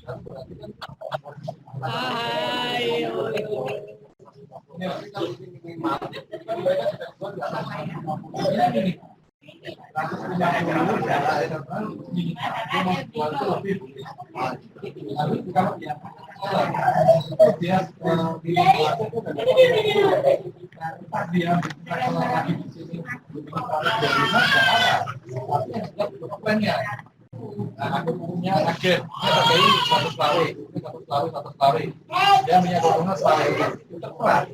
Hai. Aku punya agen, satu selawi. Dia punya keuntungan selawi itu terserah,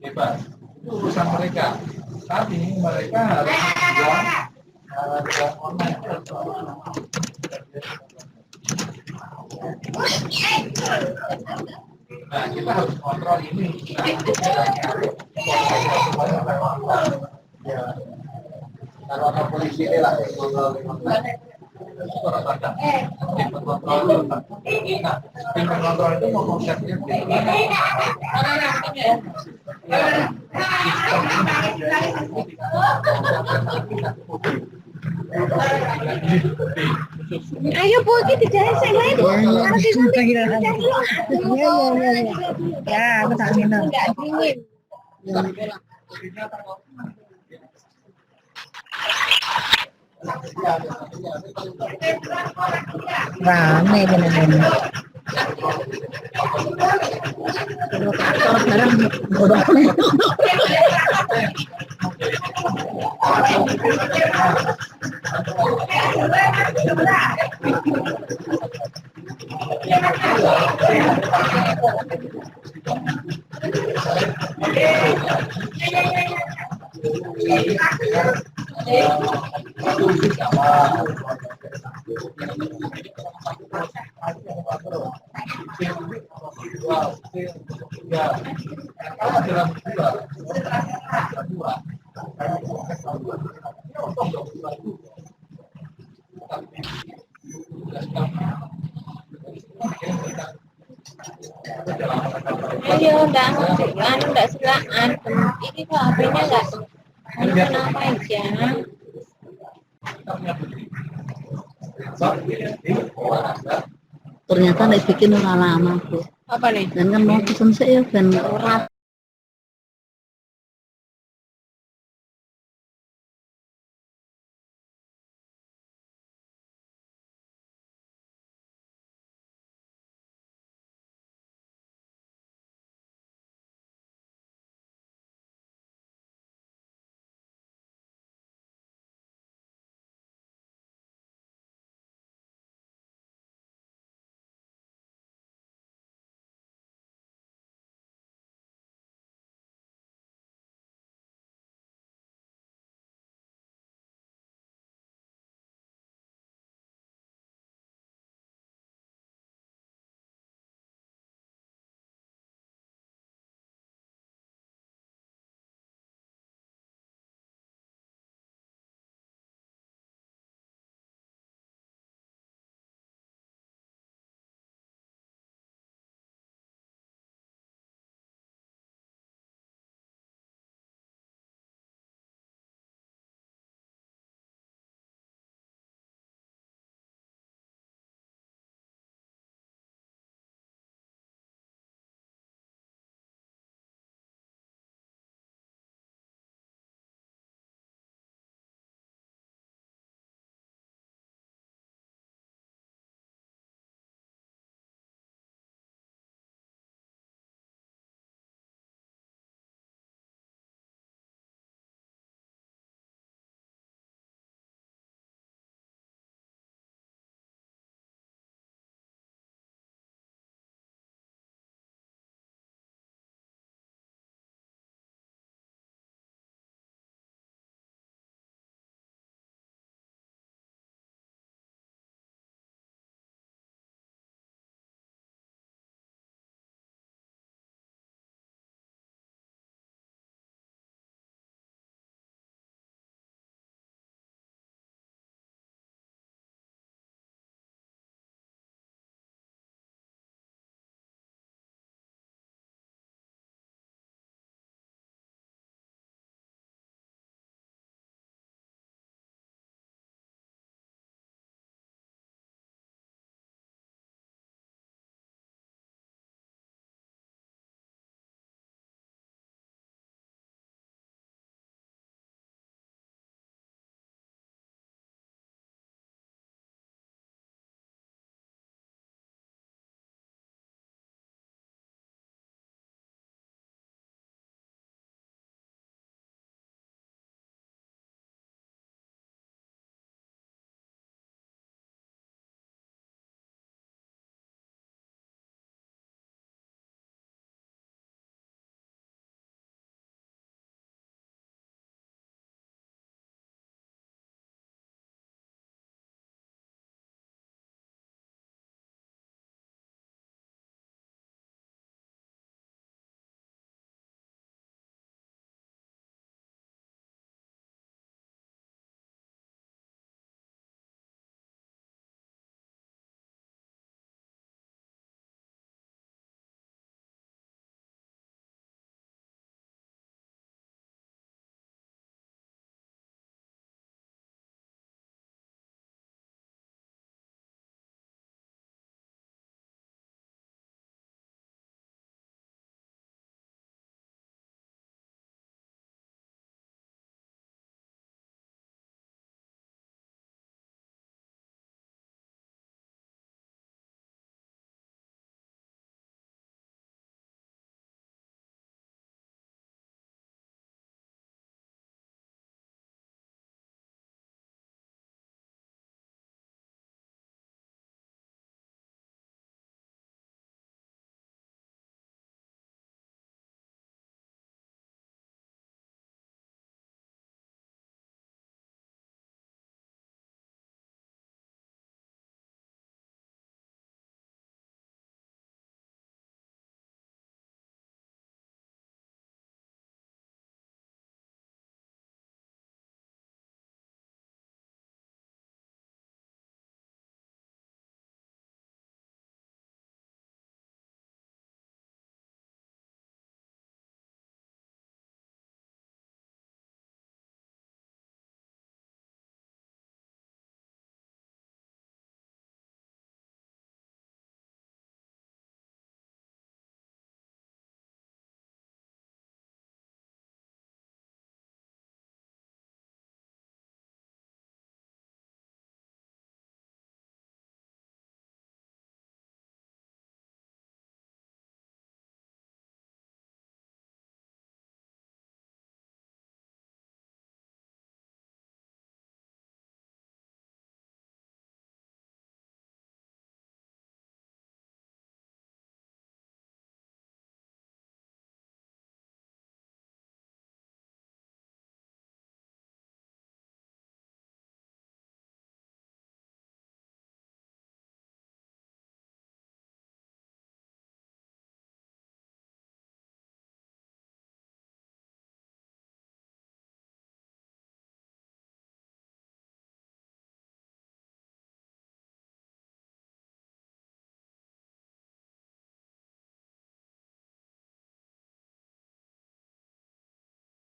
bebas. Itu urusan mereka. Tapi mereka harus juga online. Nah, kita harus kontrol ini. Ya, kalau ada polisi ini lah kontrol. Tim pengontrol itu mau konsepnya Ayo Bu, kita cari saya main. Ya, aku tak minum. Enggak dingin. Rame bener-bener. Kalau barang bodoh. Ayo, enggak silakan. Ini kok HP-nya enggak kenapa aja. Ternyata nek bikin ora lama, Bu. Apa nih? Dan kan mau pesen sik ya ben ora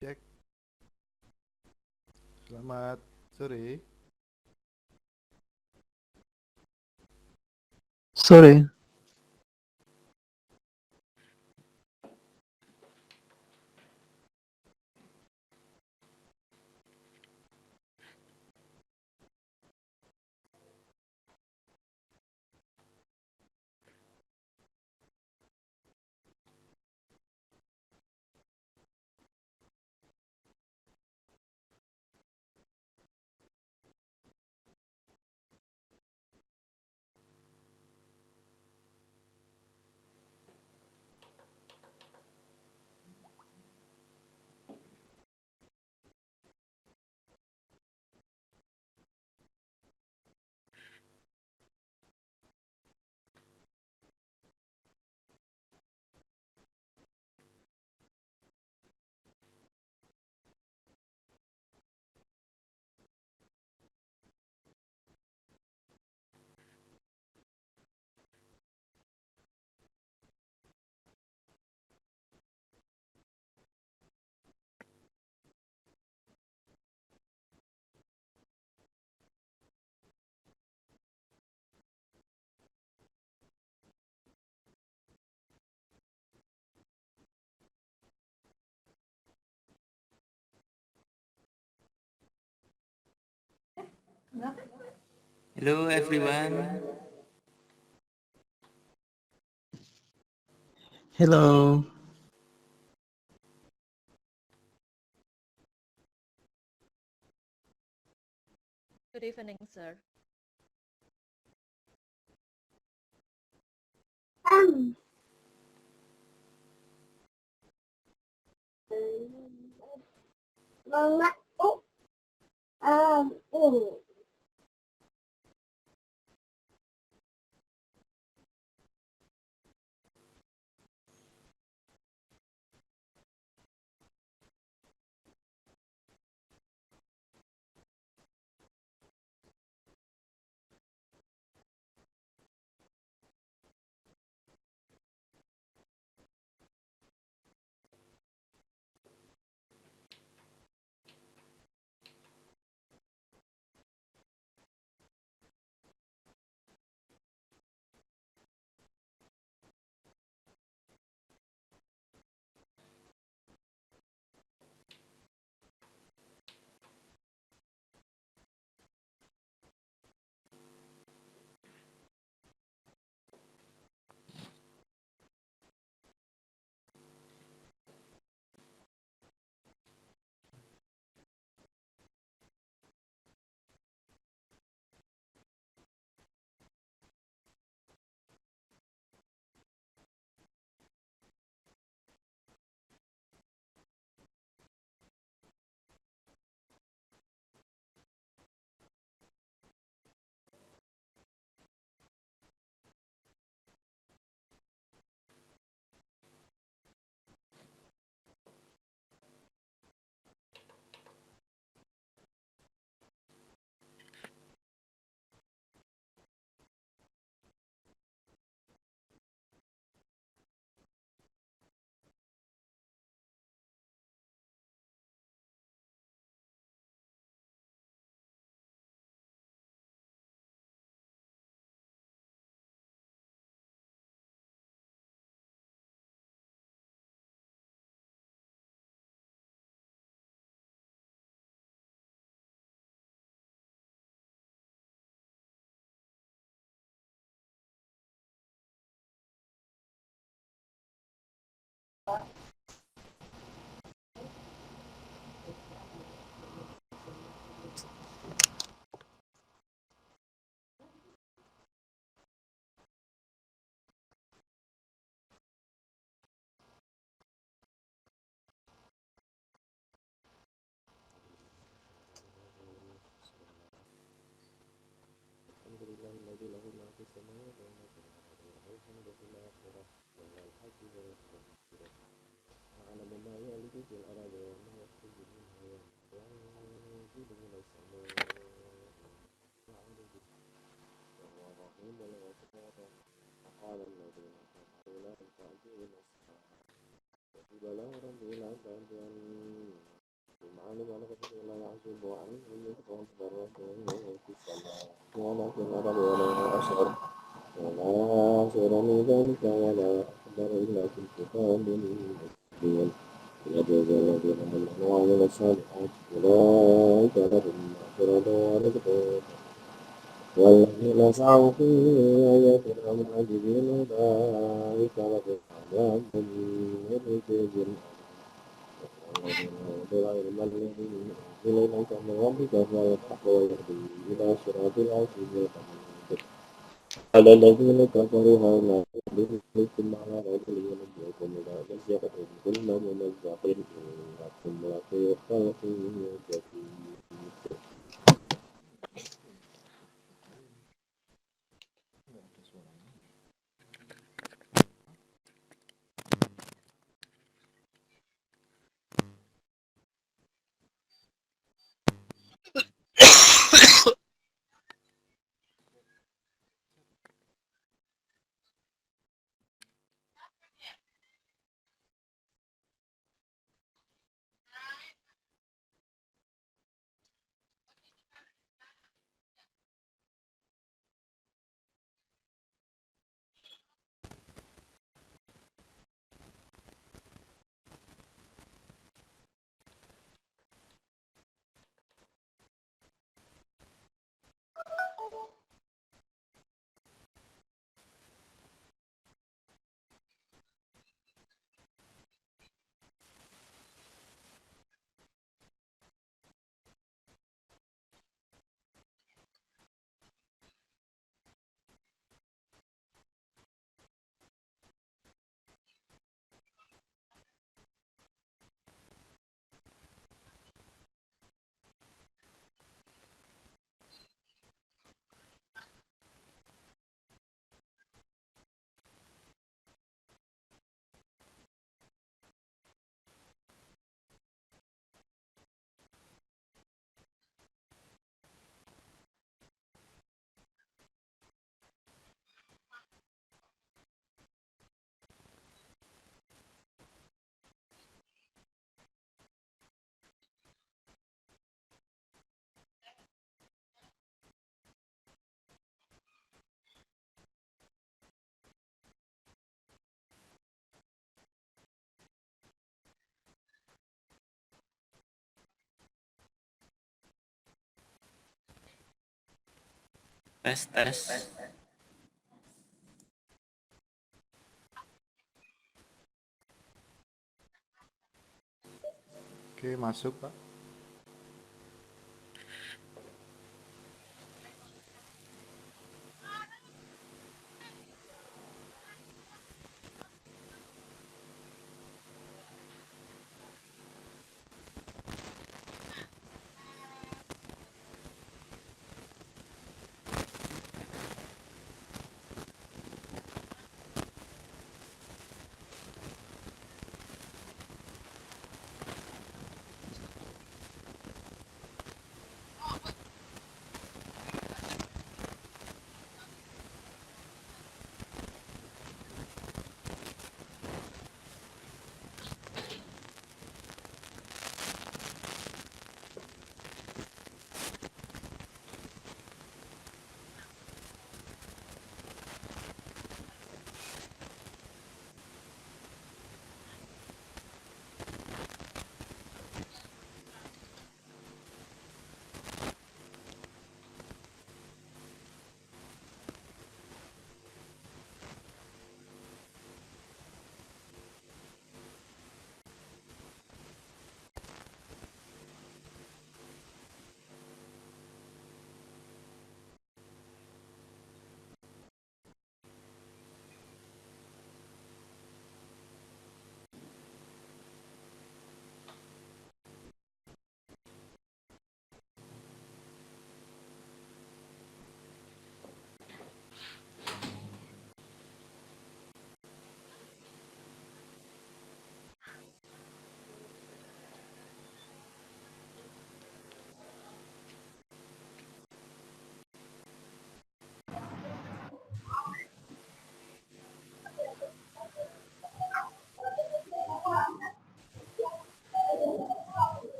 Cek. Selamat sore. Sore. Hello everyone. Hello. Good evening, sir. والذين سعوا في آياتنا معجزين أولئك لهم عذاب من رجز والذين الذين إليك من ربك فيتقوا ويهدي إلى صراط العزيز الحميد على الذين كفروا هؤلاء بكم على رجل ينبئكم إذا مزقتم كل ممزق إنكم لفي خلق جديد. Tes tes. Oke, masuk Pak.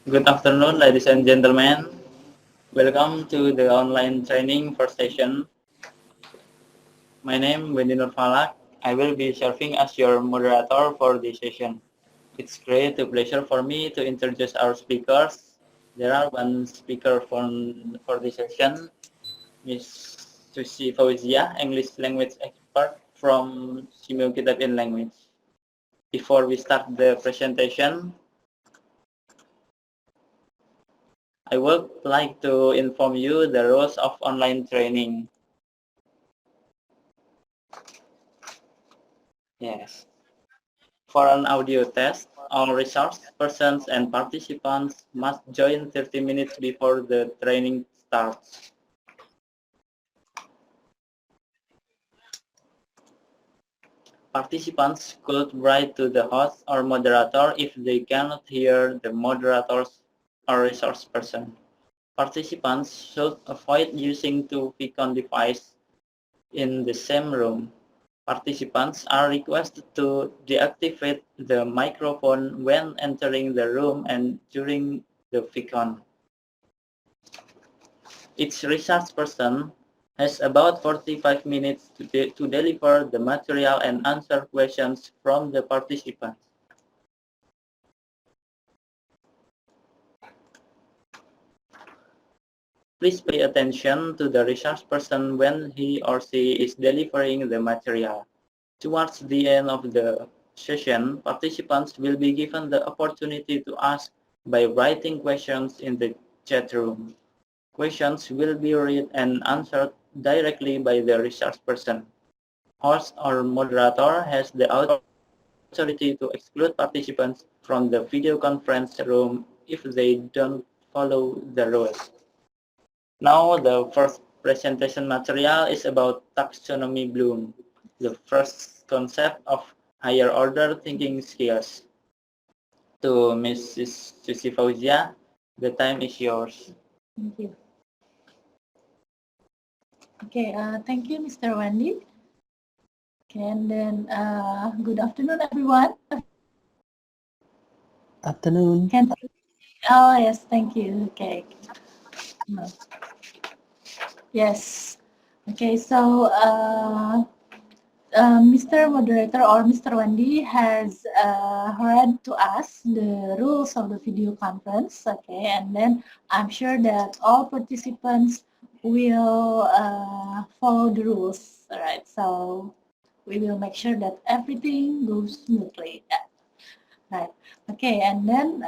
Good afternoon, ladies and gentlemen. Welcome to the online training first session. My name is Wendy Nurfalak. I will be serving as your moderator for this session. It's great pleasure for me to introduce our speakers. There are one speaker for this session, Miss Susi Fauzia, English language expert from Simeo Kitab in Language. Before we start the presentation, I would like to inform you the rules of online training. Yes. For an audio test, all resource persons and participants must join 30 minutes before the training starts. Participants could write to the host or moderator if they cannot hear the moderators or resource person. Participants should avoid using two beacon devices in the same room. Participants are requested to deactivate the microphone when entering the room and during the beacon. Each resource person has about 45 minutes to deliver the material and answer questions from the participants. Please pay attention to the resource person when he or she is delivering the material. Towards the end of the session, participants will be given the opportunity to ask by writing questions in the chat room. Questions will be read and answered directly by the resource person. Host or moderator has the authority to exclude participants from the video conference room if they don't follow the rules. Now, the first presentation material is about taxonomy bloom, the first concept of higher order thinking skills. To Mrs. Susi Fauzia, the time is yours. Thank you. Okay, thank you, Mr. Wendy. Okay, and then good afternoon, everyone. Afternoon. Oh, yes, thank you. Okay. Yes. Okay, so Mr. Moderator or Mr. Wendy has read to us the rules of the video conference. Okay, and then I'm sure that all participants will follow the rules. All right, so we will make sure that everything goes smoothly. Right. Okay, and then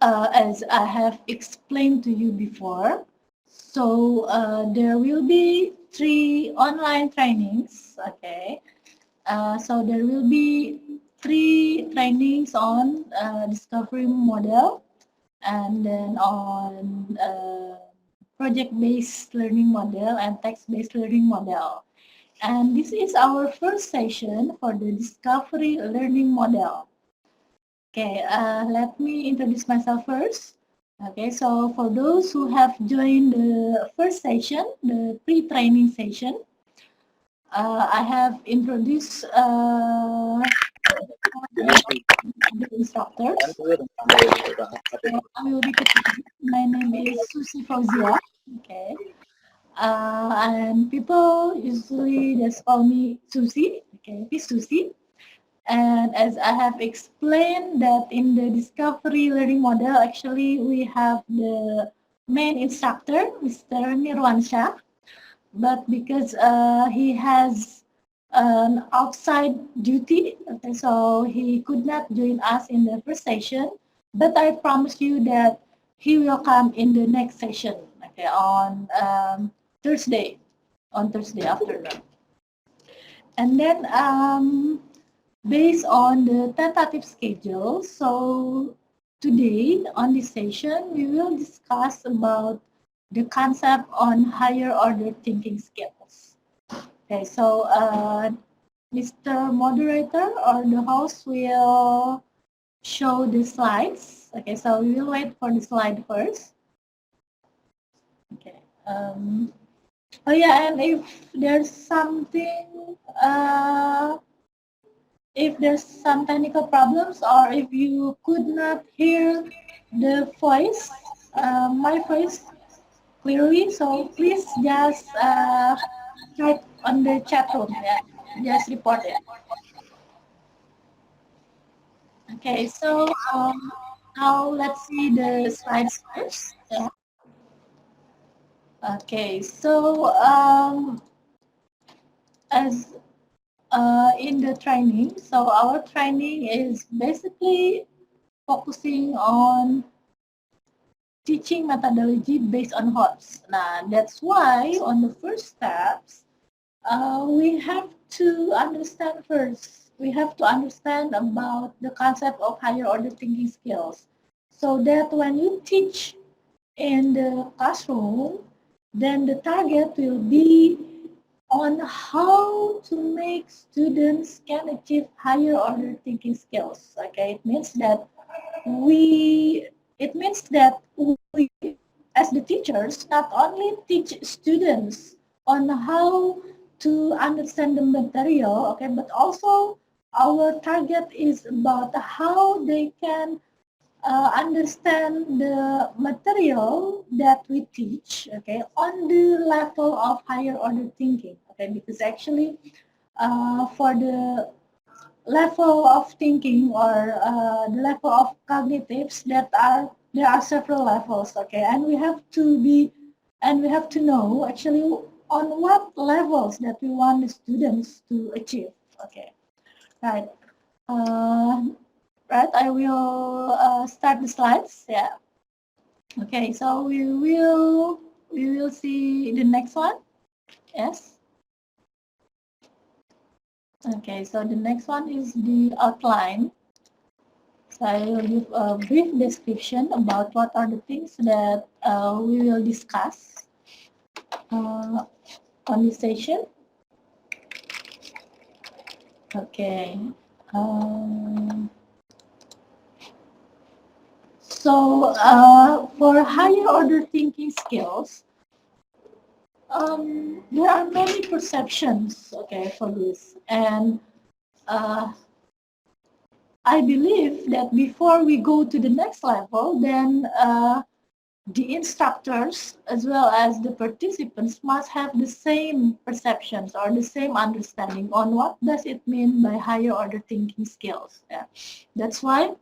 as I have explained to you before, so there will be 3 online trainings. Okay, so there will be 3 trainings on discovery model, and then on project-based learning model and text-based learning model. And this is our first session for the Discovery Learning Model. Okay, let me introduce myself first. Okay, so for those who have joined the first session, the pre-training session, I have introduced the instructors. So I will repeat again. My name is Susi Fauzia. Okay. And people usually just call me Susi. Okay, this Susi. And as I have explained that in the discovery learning model, actually we have the main instructor, Mr. Nirwansyah, but because he has an outside duty, okay, so he could not join us in the first session, but I promise you that he will come in the next session, okay, on Thursday, afternoon. And then based on the tentative schedule, so today on this session, we will discuss about the concept on higher order thinking skills. Okay, so Mr. Moderator or the host will show the slides. Okay, so we will wait for the slide first. Okay. Oh yeah, and if there's something, if there's some technical problems or if you could not hear the voice, my voice clearly, so please just type on the chat room, yeah, just report it. Okay, so now let's see the slides first. Yeah. Okay, so as in the training, so our training is basically focusing on teaching methodology based on HOTS. Now, that's why on the first steps, we have to understand first. We have to understand about the concept of higher order thinking skills, so that when you teach in the classroom, then the target will be on how to make students can achieve higher order thinking skills. Okay, it means that we as the teachers not only teach students on how to understand the material, okay, but also our target is about how they can understand the material that we teach, okay, on the level of higher order thinking, okay, because actually for the level of thinking or the level of cognitives there are several levels, okay, and we have to know actually on what levels that we want the students to achieve, okay, right. Right, I will start the slides. Yeah. Okay, so we will see the next one. Yes. Okay, so the next one is the outline. So I will give a brief description about what are the things that we will discuss on this session. Okay. So for higher order thinking skills, there are many perceptions, okay, for this, and I believe that before we go to the next level, then the instructors as well as the participants must have the same perceptions or the same understanding on what does it mean by higher order thinking skills. Yeah. That's why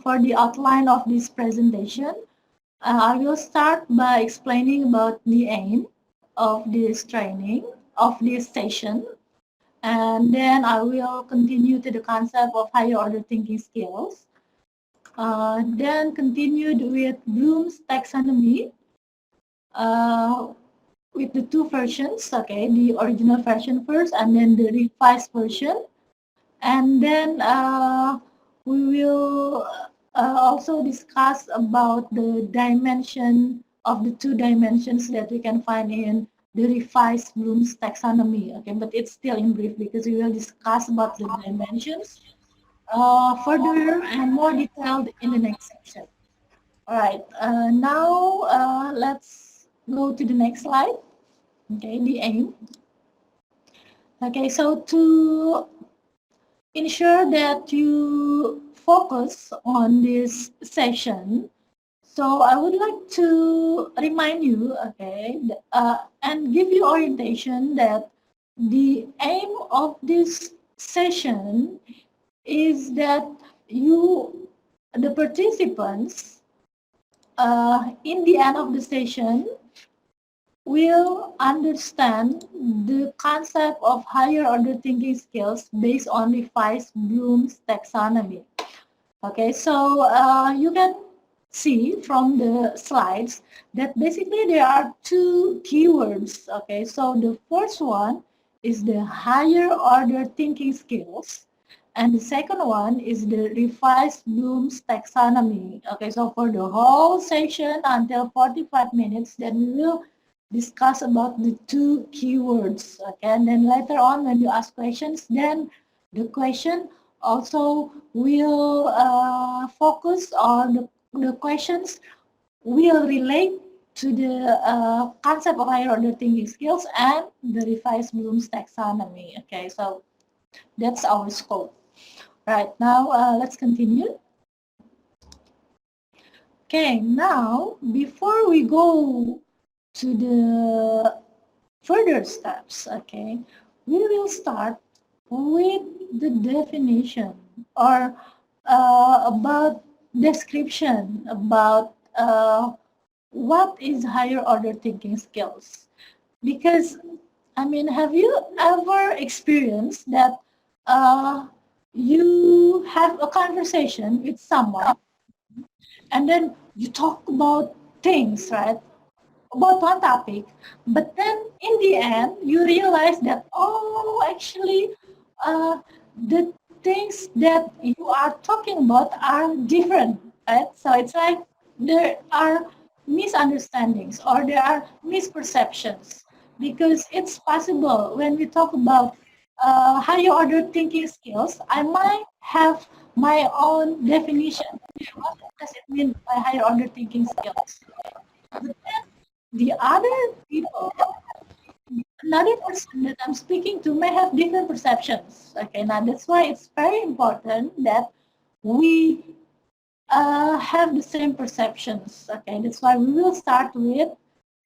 for the outline of this presentation, I will start by explaining about the aim of this training, of this session, and then I will continue to the concept of higher order thinking skills. Then continued with Bloom's taxonomy with the two versions, okay, the original version first and then the revised version. And then we will also discuss about the dimension of the two dimensions that we can find in the revised Bloom's taxonomy. Okay, but it's still in brief because we will discuss about the dimensions further and more detailed in the next section. All right, now let's go to the next slide. Okay, the aim. Okay, so to ensure that you focus on this session, so I would like to remind you, okay, and give you orientation that the aim of this session is that you, the participants, in the end of the session, will understand the concept of higher order thinking skills based on revised Bloom's taxonomy. Okay, so you can see from the slides that basically there are two keywords. Okay, so the first one is the higher order thinking skills, and the second one is the revised Bloom's taxonomy. Okay, so for the whole session until 45 minutes, then we will discuss about the two keywords. Okay, and then later on when you ask questions, then the question also will focus on the questions will relate to the concept of higher order thinking skills and the revised Bloom's taxonomy. Okay, so that's our scope. Right, now let's continue. Okay, now before we go to the further steps, okay, we will start with the definition or about description about what is higher order thinking skills. Because, I mean, have you ever experienced that you have a conversation with someone and then you talk about things, right? About one topic, but then in the end you realize that, oh, actually the things that you are talking about are different, right? So it's like there are misunderstandings or there are misperceptions, because it's possible when we talk about higher order thinking skills, I might have my own definition. What does it mean by higher order thinking skills? But then the other people, another person that I'm speaking to may have different perceptions. Okay, now that's why it's very important that we have the same perceptions. Okay, that's why we will start with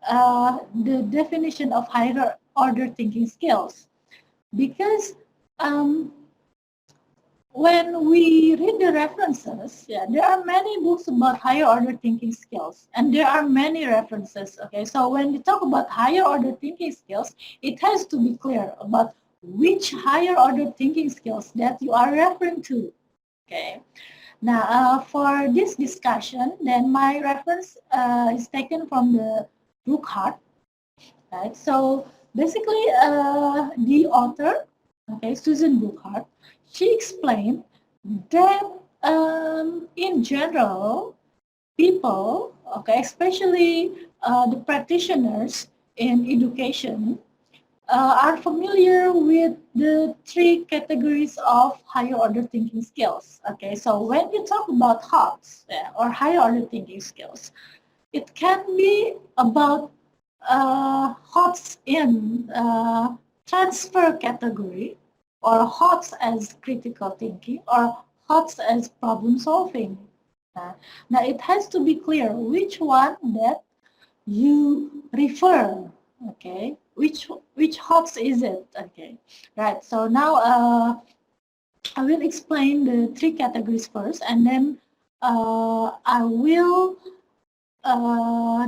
the definition of higher order thinking skills. Because when we read the references, yeah, there are many books about higher order thinking skills, and there are many references. Okay, so when we talk about higher order thinking skills, it has to be clear about which higher order thinking skills that you are referring to. Okay, now for this discussion, then my reference is taken from the Brookhart. Right, so basically, the author, okay, Susan Brookhart, she explained that in general, people, okay, especially the practitioners in education, are familiar with the three categories of higher order thinking skills. Okay, so when you talk about HOTS or higher order thinking skills, it can be about HOTS in transfer category, or HOTS as critical thinking, or HOTS as problem solving. Now it has to be clear which one that you refer. Okay, which HOTS is it? Okay, right. So now I will explain the three categories first, and then I will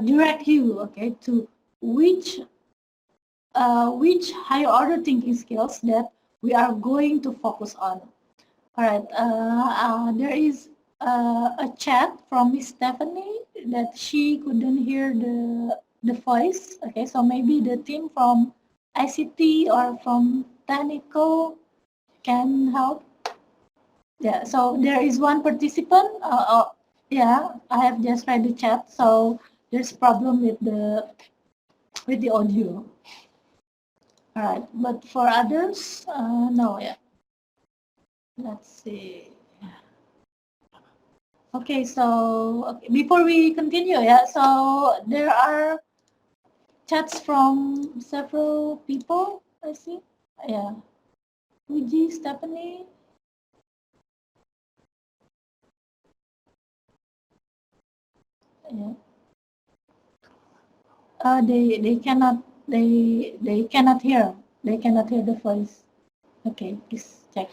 direct you, okay, to which higher order thinking skills that we are going to focus on. All right, there is a chat from Miss Stephanie that she couldn't hear the voice. Okay, so maybe the team from ICT or from technical can help. Yeah, so there is one participant. Yeah, I have just read the chat, so there's problem with the with the audio. All right, but for others, no, yeah. Let's see. Okay, so okay, before we continue, yeah, so there are chats from several people, I see. Yeah. Uji, Stephanie. Yeah. They cannot they cannot hear. They cannot hear the voice. Okay, please check.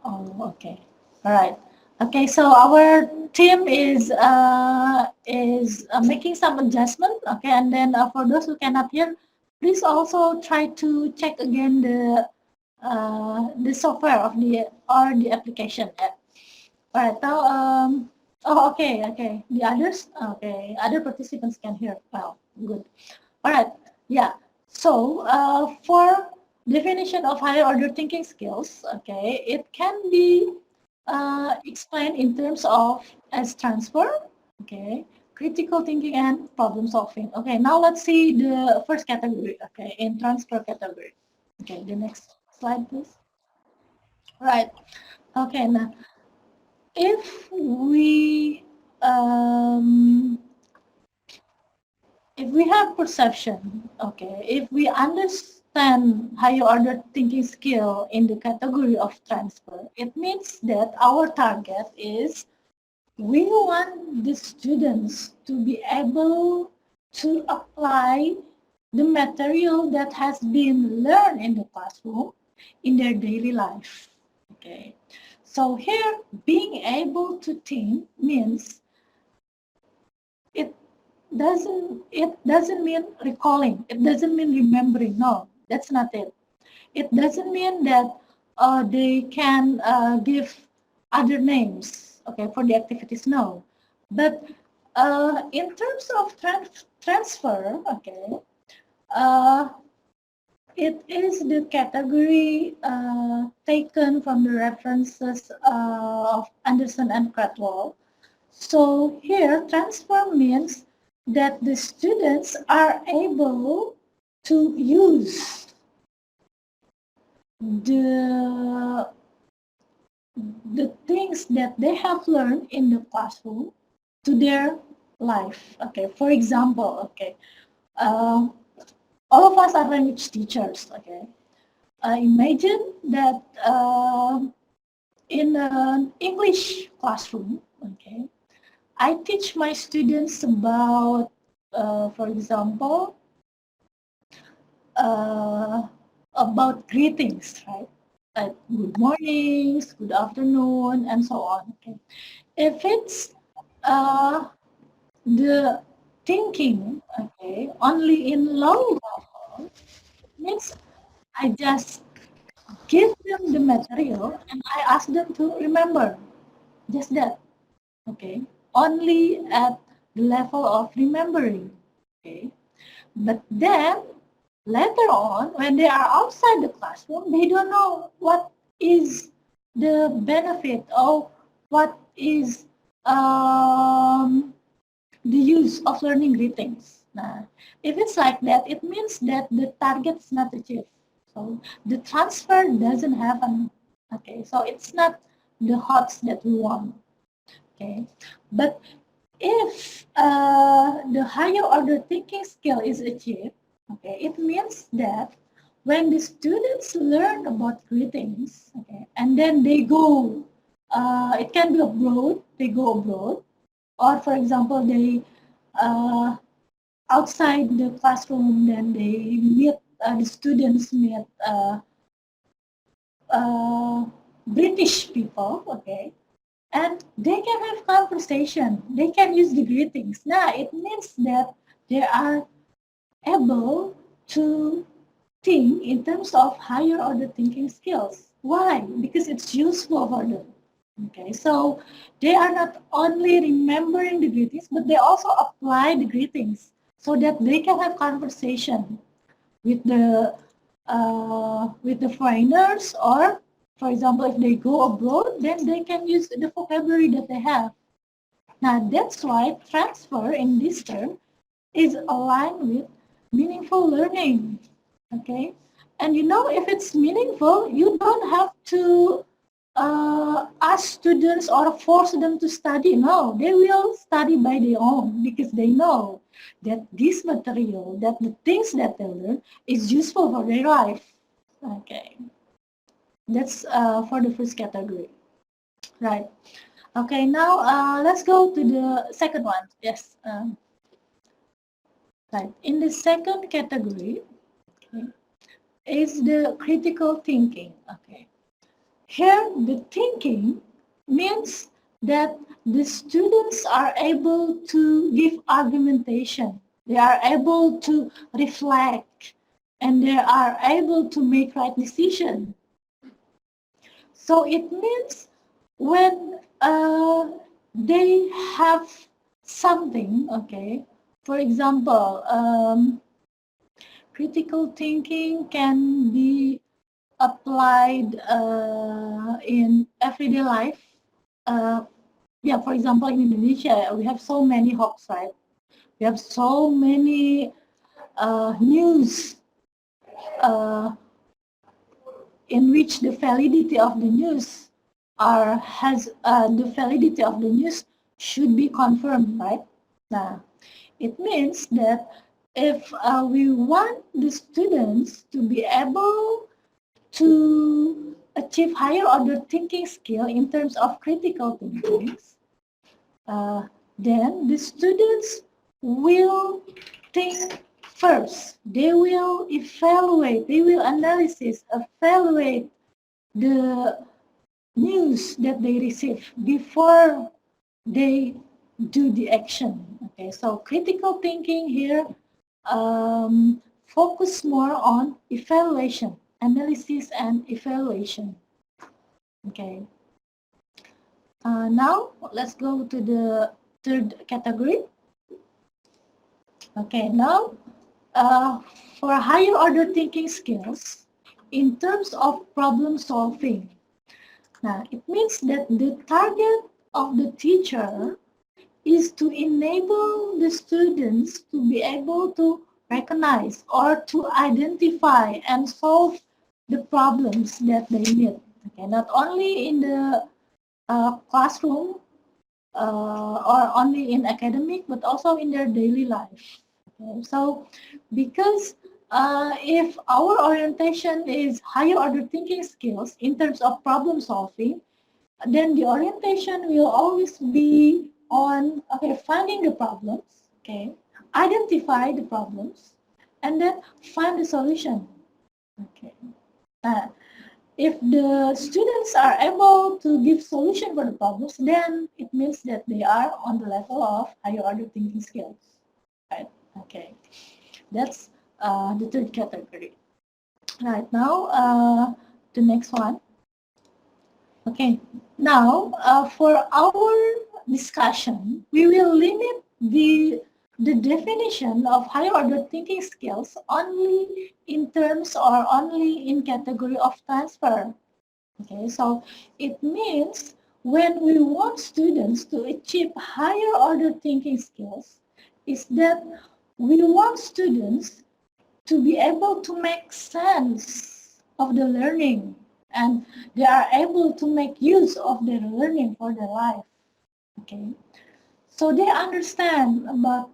Oh, okay. All right. Okay, so our team is making some adjustment. Okay, and then for those who cannot hear, please also try to check again the software of the application. All right. Now, oh, okay, okay. The others, okay. Other participants can hear. Well, good. All right. Yeah. So, for definition of higher order thinking skills, okay, it can be explained in terms of as transfer, okay, critical thinking and problem solving. Okay. Now let's see the first category. Okay, in transfer category. Okay. The next slide, please. All right. Okay. Now, if we um, if we have perception, okay, if we understand higher order thinking skill in the category of transfer, it means that our target is we want the students to be able to apply the material that has been learned in the classroom in their daily life. Okay. So here, being able to think means it doesn't mean recalling. It doesn't mean remembering. No, that's not it. It doesn't mean that they can give other names, okay, for the activities. No, but in terms of transfer, okay, uh, it is the category taken from the references of Anderson and Cradwell. So here, transfer means that the students are able to use the things that they have learned in the classroom to their life. Okay, for example, okay, all of us are language teachers. Okay, imagine that in an English classroom, okay, I teach my students about, for example, about greetings, right? Like good mornings, good afternoon, and so on. Okay. If it's the thinking, okay, only in low level, means I just give them the material and I ask them to remember. Just that. Okay. Only at the level of remembering. Okay. But then later on, when they are outside the classroom, they don't know what is the benefit or what is the use of learning greetings. Now, if it's like that, it means that the target is not achieved. So the transfer doesn't happen. Okay, so it's not the HOTS that we want. Okay, but if the higher order thinking skill is achieved, okay, it means that when the students learn about greetings, okay, and then they go, it can be abroad, they go abroad, or for example, they outside the classroom, then they meet, the students meet British people, okay, and they can have conversation. They can use the greetings. Now, it means that they are able to think in terms of higher order thinking skills. Why? Because it's useful for them. Okay, so they are not only remembering the greetings, but they also apply the greetings so that they can have conversation with the foreigners, or for example, if they go abroad, then they can use the vocabulary that they have. Now that's why transfer in this term is aligned with meaningful learning. Okay, and you know, if it's meaningful, you don't have to ask students or force them to study. No, they will study by their own because they know that this material, that the things that they learn is useful for their life. Okay, that's for the first category, right? Okay, now let's go to the second one. Yes, right. In the second category, okay, is the critical thinking. Okay, here the thinking means that the students are able to give argumentation. They are able to reflect, and they are able to make right decision. So it means when they have something, okay, for example, critical thinking can be applied in everyday life. Yeah, for example, in Indonesia, we have so many HOTS, right? We have so many news uh, in which the validity of the news the validity of the news should be confirmed, right? Now, it means that if we want the students to be able to achieve higher order thinking skill in terms of critical thinking, uh, then the students will think first. They will evaluate, they will evaluate the news that they receive before they do the action. Okay, so critical thinking here focus more on evaluation, analysis and evaluation. Okay. Now let's go to the third category. Okay, now for higher order thinking skills, in terms of problem solving, now it means that the target of the teacher is to enable the students to be able to recognize or to identify and solve the problems that they need. Okay, not only in the classroom or only in academic, but also in their daily life. Okay, so because if our orientation is higher order thinking skills in terms of problem solving, then the orientation will always be on, okay, finding the problems, okay, identify the problems, and then find the solution. Okay. If the students are able to give solution for the problems, then it means that they are on the level of higher order thinking skills. Right? Okay. That's the third category. Right now, the next one. Okay, now for our discussion, we will limit the definition of higher order thinking skills only in terms or only in category of transfer. Okay, so it means when we want students to achieve higher order thinking skills, is that we want students to be able to make sense of the learning, and they are able to make use of their learning for their life. Okay, so they understand about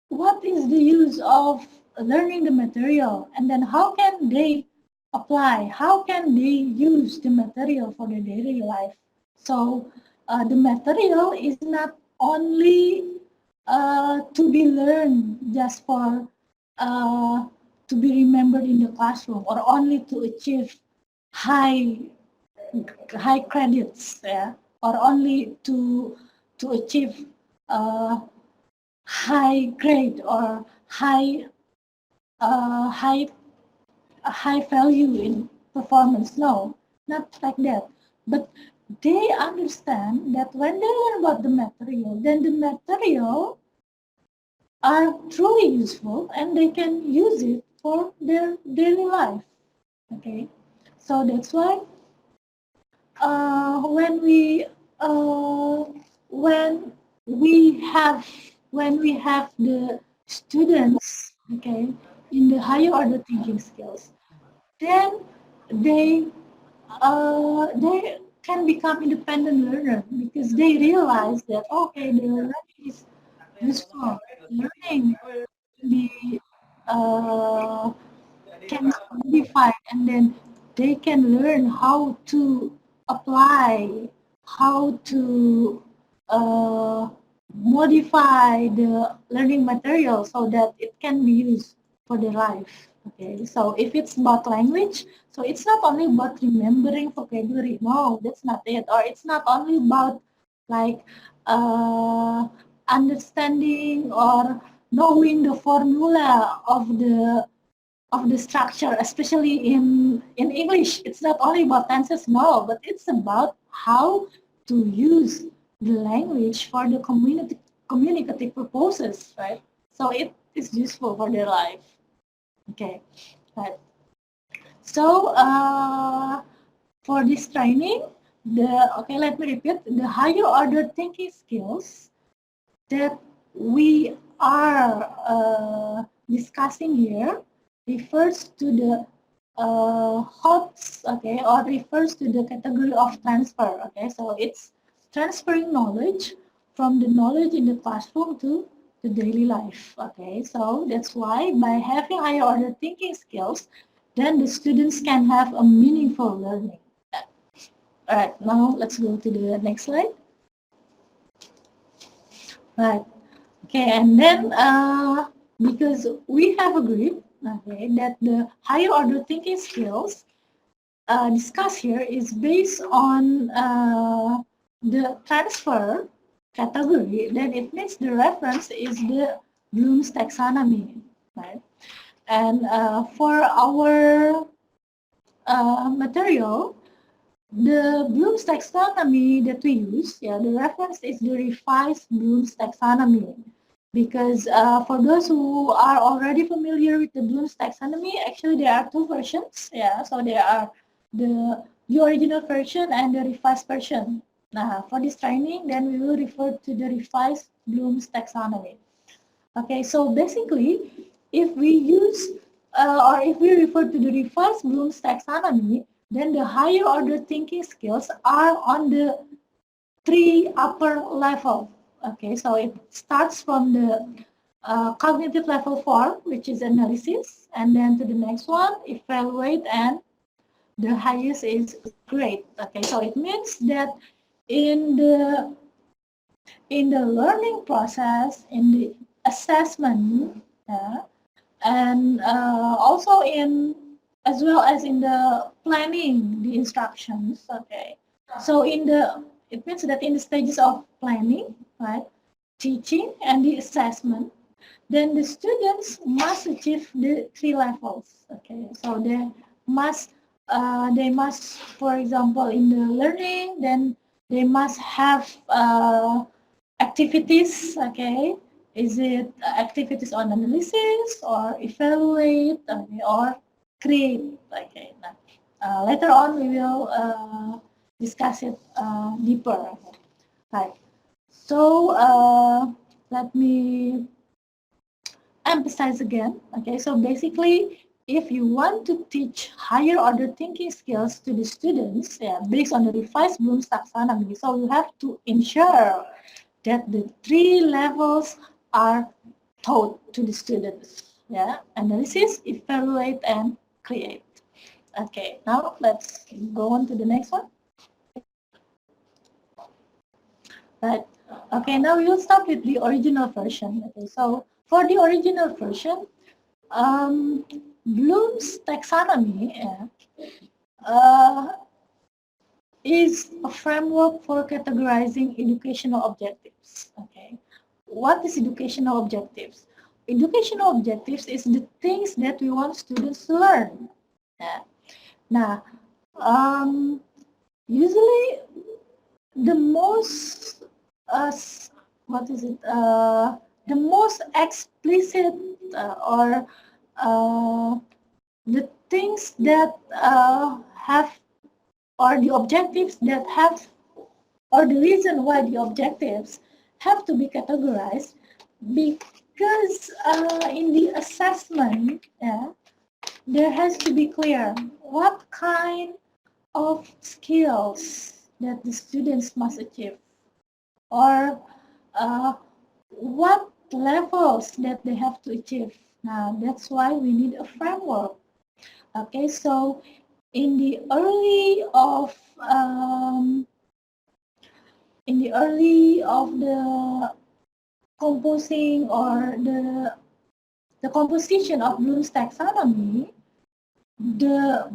what is the use of learning the material, and then how can they apply, how can they use the material for their daily life. So the material is not only to be learned just for to be remembered in the classroom or only to achieve high credits, yeah, or only to achieve high grade or high high value in performance. No, not like that. But they understand that when they learn about the material, then the material are truly useful and they can use it for their daily life. Okay, so that's why when we when we have when we have the students, okay, in the higher order thinking skills, then they they can become independent learner because they realize that okay, the learning is useful. Learning be uh, can modify, and then they can learn how to apply, how to uh, modify the learning material so that it can be used for their life. Okay, so if it's about language, so it's not only about remembering vocabulary. No, that's not it. Or it's not only about like understanding or knowing the formula of the structure, especially in English. It's not only about tenses, no, but it's about how to use the language for the communicative purposes, right? So it is useful for their life. Okay, right. So for this training, let me repeat, the higher order thinking skills that we are discussing here refers to the HOTS, okay, or refers to the category of transfer, okay. So it's transferring knowledge from the knowledge in the classroom to the daily life, okay. So that's why by having higher order thinking skills, then the students can have a meaningful learning. All right, now let's go to the next slide. Right. Okay, and then because we have agreed, okay, that the higher order thinking skills discussed here is based on the transfer category, then it means the reference is the Bloom's taxonomy, right? And for our material, the Bloom's taxonomy that we use, yeah, the reference is the revised Bloom's taxonomy. Because for those who are already familiar with the Bloom's taxonomy, actually there are two versions. Yeah, so there are the original version and the revised version. Now, for this training, then we will refer to the revised Bloom's taxonomy. Okay, so basically, if we use or if we refer to the revised Bloom's taxonomy, then the higher order thinking skills are on the three upper level. Okay, so it starts from the cognitive level 4, which is analysis, and then to the next one, evaluate, and the highest is grade. Okay, so it means that in the learning process, in the assessment, and also in as well as in the planning the instructions. Okay, so it means that in the stages of planning, right, teaching and the assessment, then the students must achieve the three levels. Okay, so they must, for example, in the learning, then they must have activities. Okay, is it activities on analysis or evaluate, okay, or create? Okay, now, later on we will discuss it deeper. Right. So let me emphasize again. Okay, so basically, if you want to teach higher order thinking skills to the students, yeah, based on the revised Bloom's taxonomy, so you have to ensure that the three levels are taught to the students. Yeah, analysis, evaluate, and create. Okay, now let's go on to the next one. Right. Okay, now we'll start with the original version. Okay, so for the original version, Bloom's taxonomy is a framework for categorizing educational objectives. Okay, what is educational objectives? Educational objectives is the things that we want students to learn. Yeah. Now, usually the most what is it? The most explicit or the things that have or the objectives that have or the reason why the objectives have to be categorized because in the assessment, there has to be clear what kind of skills that the students must achieve, or what levels that they have to achieve. Now, that's why we need a framework. Okay, so in the early of the composing or the composition of Bloom's taxonomy, the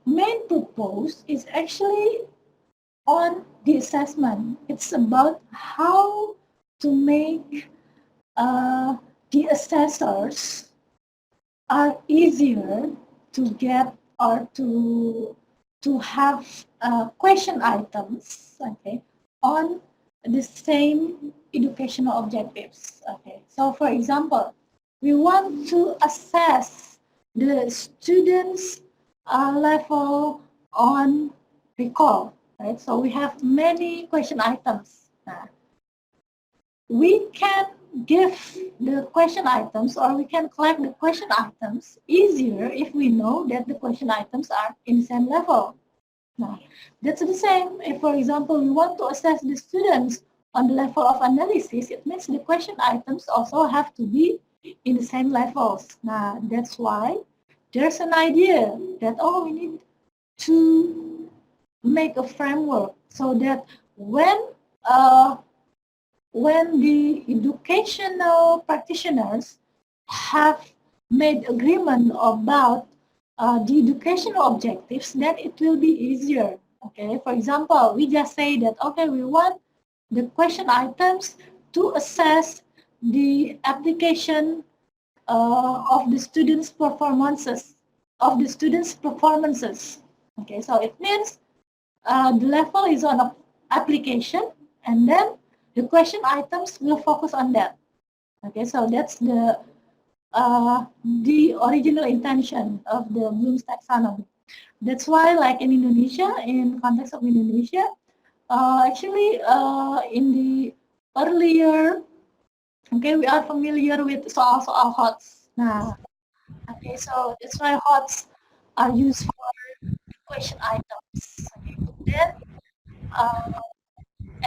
main purpose is actually on the assessment. It's about how to make the assessors are easier to get or to have question items, okay, on the same educational objectives. Okay, so for example, we want to assess the students' level on recall, right? So we have many question items. We can give the question items, or we can collect the question items easier if we know that the question items are in the same level. Now, that's the same if, for example, we want to assess the students on the level of analysis. It means the question items also have to be in the same levels. Now, that's why there's an idea that, oh, we need to make a framework so that when the educational practitioners have made agreement about the educational objectives, then it will be easier. Okay, for example, we just say that, okay, we want the question items to assess the application of the students' performances, Okay, so it means the level is on application, and then the question items will focus on that. Okay, so that's the original intention of the Bloom's taxonomy. That's why, like in Indonesia, in context of Indonesia, actually in the earlier, okay, we are familiar with soal-soal HOTS. Nah, okay, so that's why HOTS are used for question items. Okay, then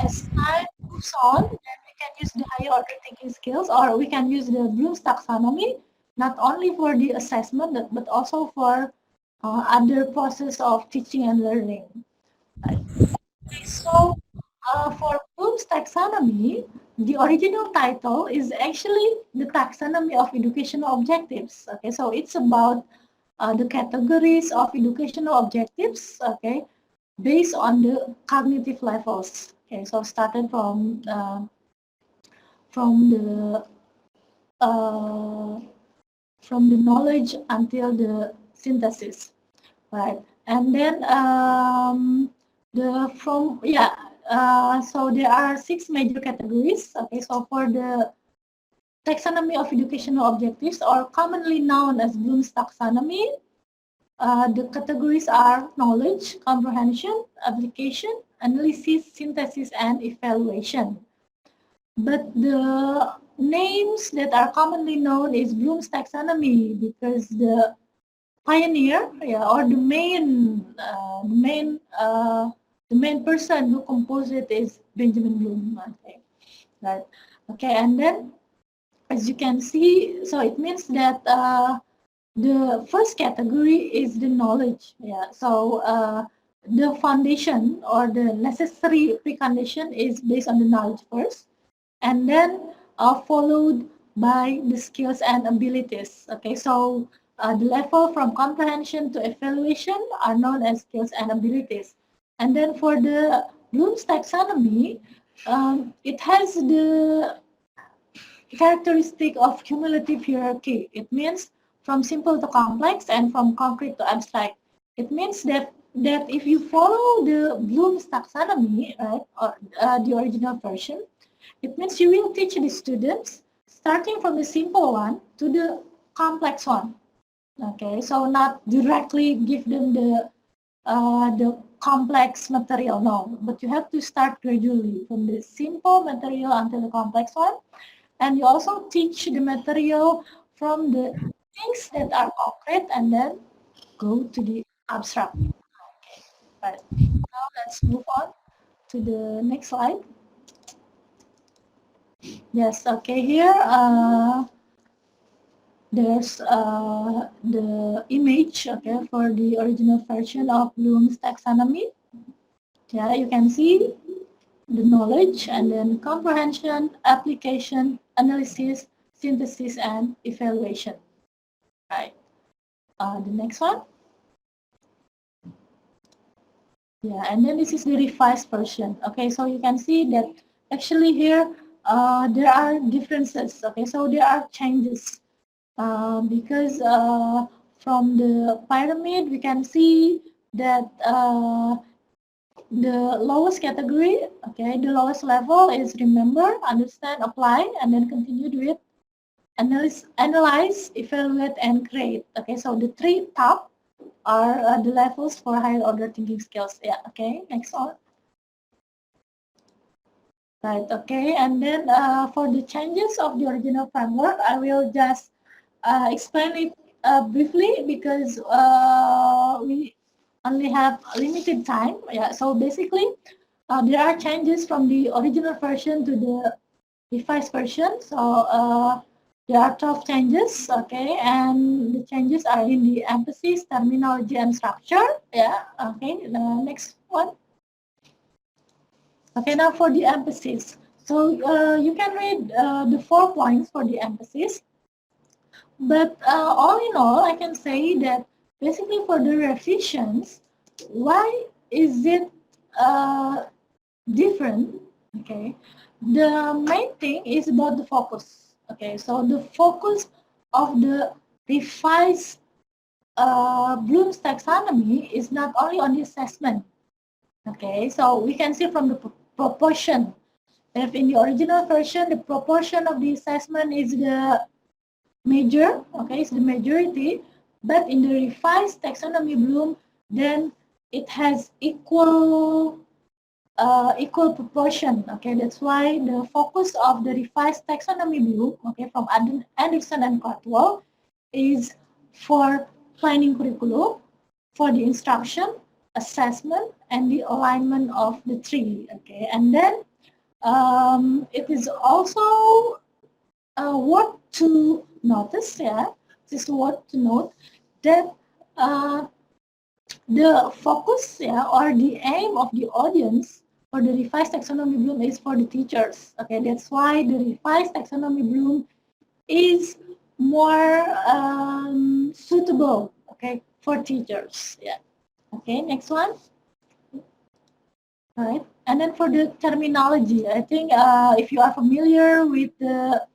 as time moves on, then we can use the higher order thinking skills, or we can use the Bloom's taxonomy, not only for the assessment, but also for other process of teaching and learning. Right. Okay, so for Bloom's taxonomy, the original title is actually the taxonomy of educational objectives. Okay, so it's about the categories of educational objectives. Okay, based on the cognitive levels. Okay, so started from the uh, from the knowledge until the synthesis, right? And then so there are 6 major categories. Okay, so for the taxonomy of educational objectives, or commonly known as Bloom's taxonomy, the categories are knowledge, comprehension, application, analysis, synthesis, and evaluation. But the names that are commonly known is Bloom's taxonomy because the pioneer, or the main person who composed it is Benjamin Bloom. Okay, right. Okay, and then as you can see, so it means that the first category is the knowledge. Yeah. So the foundation or the necessary precondition is based on the knowledge first, and then followed by the skills and abilities. Okay. So the level from comprehension to evaluation are known as skills and abilities. And then for the Bloom's taxonomy, it has the characteristic of cumulative hierarchy. It means from simple to complex and from concrete to abstract. It means that if you follow the Bloom's taxonomy, right, or the original version, it means you will teach the students starting from the simple one to the complex one. Okay, so not directly give them the the complex material. No, but you have to start gradually from the simple material until the complex one. And you also teach the material from the things that are concrete and then go to the abstract. Okay, right. Now let's move on to the next slide. Yes, okay, here there's the image, okay, for the original version of Bloom's taxonomy. Yeah, you can see the knowledge and then comprehension, application, analysis, synthesis, and evaluation. Right. The next one. Yeah, and then this is the revised version. Okay, so you can see that actually here there are differences. Okay, so there are changes because from the pyramid we can see that the lowest category, okay, the lowest level is remember, understand, apply, and then continued with analyze, evaluate, and create. Okay, so the three top are the levels for higher order thinking skills. Yeah, okay, next on. Right, okay, and then for the changes of the original framework, I will just explain it briefly because we only have limited time. Yeah, so basically there are changes from the original version to the revised version. So there are 12 changes, okay, and the changes are in the emphasis, terminology, and structure. Yeah, okay, the next one. Okay, now for the emphasis. So you can read the 4 points for the emphasis. But all in all, I can say that basically for the revisions, why is it different? Okay, the main thing is about the focus. Okay, so the focus of the revised Bloom's taxonomy is not only on the assessment. Okay, so we can see from the proportion. If in the original version, the proportion of the assessment is the major, okay, it's the majority, but in the revised taxonomy Bloom, then it has equal proportion. Okay, that's why the focus of the revised taxonomy Bloom, okay, from Anderson and Caldwell, is for planning curriculum, for the instruction, assessment, and the alignment of the three. Okay, and then it is also worth to notice, yeah, just worth to note that the focus, yeah, or the aim of the audience for the revised taxonomy Bloom is for the teachers. Okay, that's why the revised taxonomy Bloom is more suitable, okay, for teachers. Yeah. Okay, next one. All right, and then for the terminology, I think if you are familiar with the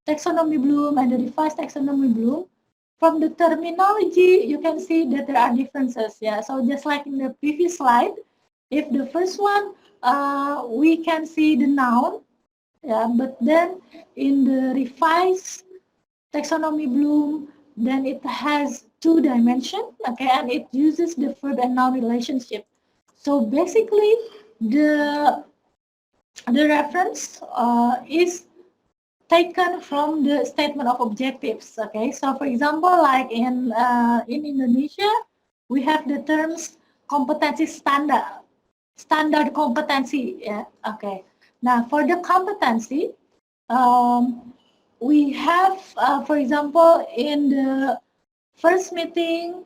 taxonomy Bloom and the revised taxonomy Bloom, from the terminology, you can see that there are differences. Yeah, so just like in the previous slide, if the first one, we can see the noun, yeah, but then in the revised taxonomy Bloom, then it has 2 dimensions, okay, and it uses the verb and noun relationship. So basically, the reference is taken from the statement of objectives. Okay, so for example, like in Indonesia, we have the terms competency standard competency. Yeah. Okay. Now for the competency, we have, for example, in the first meeting,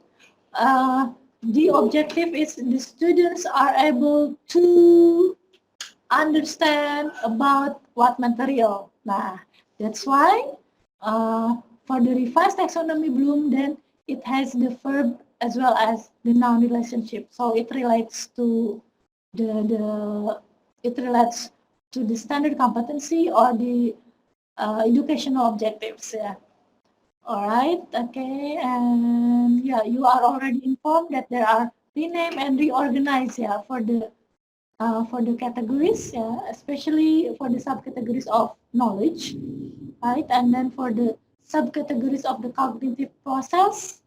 the objective is the students are able to understand about what material. Nah, that's why for the revised taxonomy Bloom, then it has the verb as well as the noun relationship. So it relates to it relates to the standard competency or the educational objectives. Yeah. All right. Okay. And yeah, you are already informed that there are rename and reorganize, yeah, for the categories, yeah, especially for the subcategories of knowledge, right? And then for the subcategories of the cognitive process,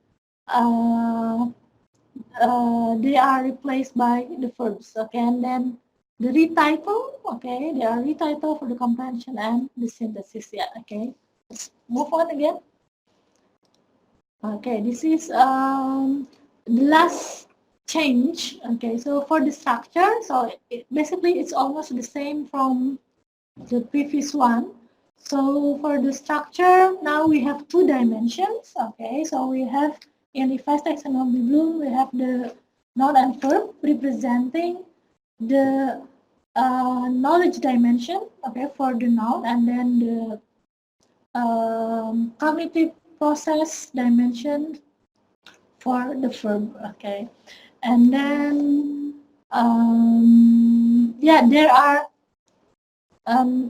they are replaced by the verbs. Okay, and then the retitle. Okay, they are retitle for the comprehension and the synthesis. Yeah. Okay. Let's move on again. Okay, this is the last change. Okay, so for the structure, so basically it's almost the same from the previous one. So for the structure, now we have two dimensions. Okay, so we have in revised taxonomy Bloom, we have the noun and verb representing the knowledge dimension. Okay, for the noun, and then the cognitive process dimension for the verb. Okay, and then yeah, there are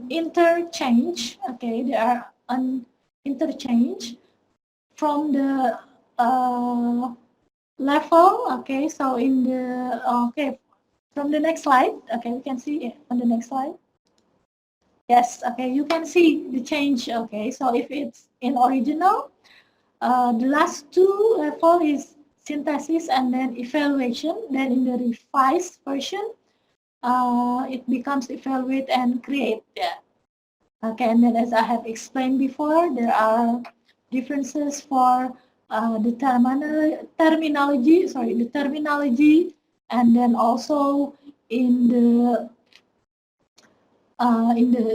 interchange. Okay, there are an interchange from the level. Okay, so in the from the next slide. Okay, we can see it on the next slide. Yes. Okay, you can see the change. Okay, so if it's in original, the last two level is synthesis and then evaluation. Then in the revised version, it becomes evaluate and create. Yeah. Okay, and then as I have explained before, there are differences for the terminology. Sorry, the terminology, and then also in the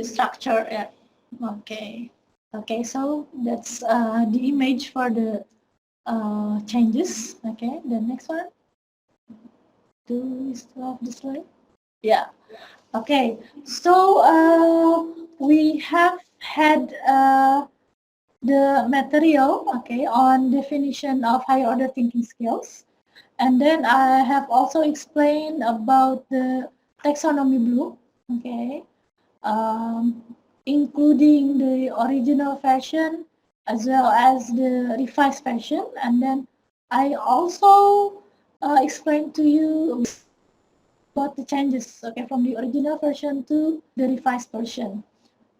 structure. Yeah. Okay. Okay, so that's the image for the changes. Okay, the next one. Do we still have the slide? Yeah. Okay, so we have had the material, okay, on definition of higher order thinking skills. And then I have also explained about the taxonomy blue, okay, including the original version as well as the revised version. And then I also explained to you about the changes, okay, from the original version to the revised version.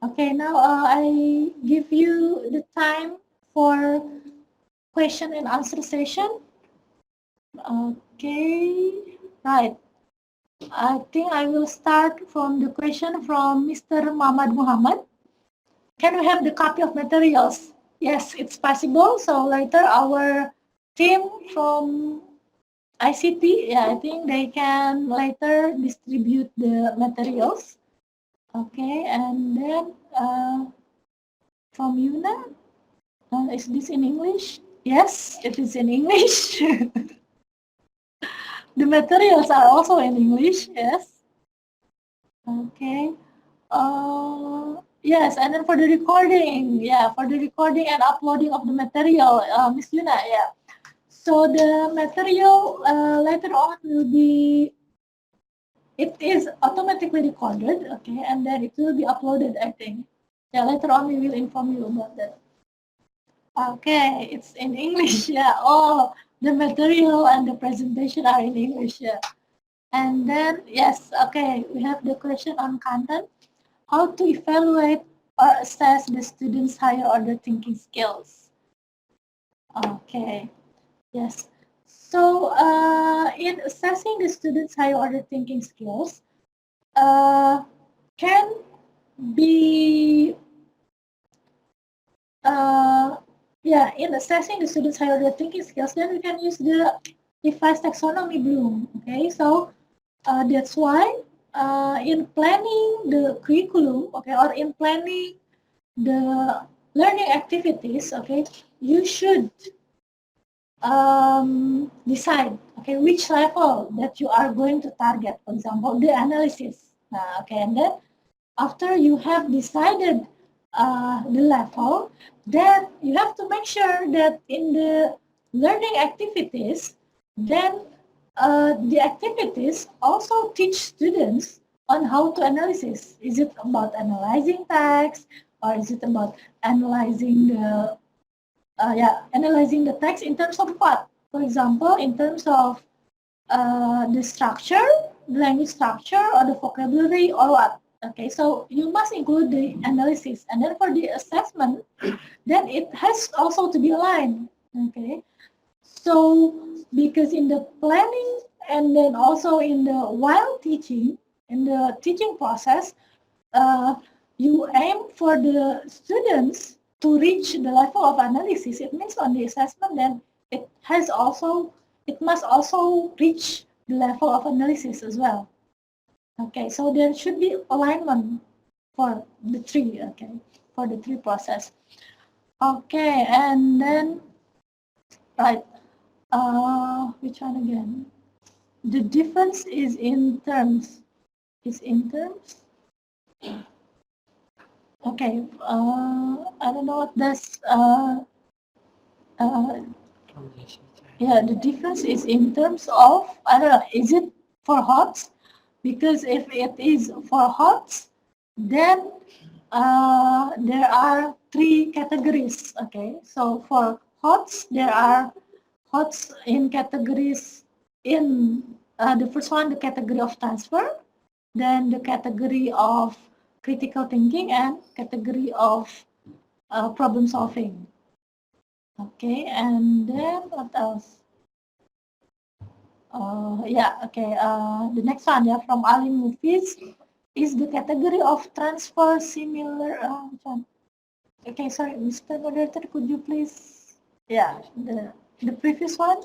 Okay, now I give you the time for question and answer session. Okay, right. I think I will start from the question from Mr. Muhammad. Can we have the copy of materials? Yes, it's possible. So later our team from ICT, yeah, I think they can later distribute the materials. Okay, and then from Yuna, is this in English? Yes, it is in English. The materials are also in English, yes. Okay. Yes, and then for the recording, yeah, for the recording and uploading of the material, Miss Yuna, yeah. So the material later on will be, it is automatically recorded, okay, and then it will be uploaded, I think. Yeah, later on we will inform you about that. Okay, it's in English, yeah. Oh, the material and the presentation are in English, yeah. And then, yes, okay, we have the question on content. How to evaluate or assess the students' higher order thinking skills. Okay, yes. So, in assessing the students' higher order thinking skills, can be yeah, in assessing the students' higher order thinking skills, then we can use the revised taxonomy Bloom. Okay, so that's why in planning the curriculum, okay, or in planning the learning activities, okay, you should decide, okay, which level that you are going to target. For example, the analysis. Okay, and then after you have decided the level, then you have to make sure that in the learning activities, then the activities also teach students on how to analysis. Is it about analyzing text, or is it about analyzing the analyzing the text in terms of what? For example, in terms of the structure, the language structure, or the vocabulary, or what? Okay, so you must include the analysis, and then for the assessment, then it has also to be aligned. Okay, So because in the planning and then also in the while teaching, in the teaching process, you aim for the students to reach the level of analysis. It means on the assessment then it must also reach the level of analysis as well. Okay, so there should be alignment for the three, okay, for the three process. Okay, and then, right, which one again? The difference is in terms. Okay, I don't know what this, yeah, the difference is in terms of, I don't know, is it for HOTS? Because if it is for HOTS, then there are three categories, okay? So for HOTS, there are HOTS in categories in the first one, the category of transfer, then the category of critical thinking and category of problem solving. Okay, and then what else? Yeah, okay. The next one, yeah, from Ali Movies is the category of transfer similar. Okay, sorry, Mr. Moderator, could you please? Yeah, the previous one.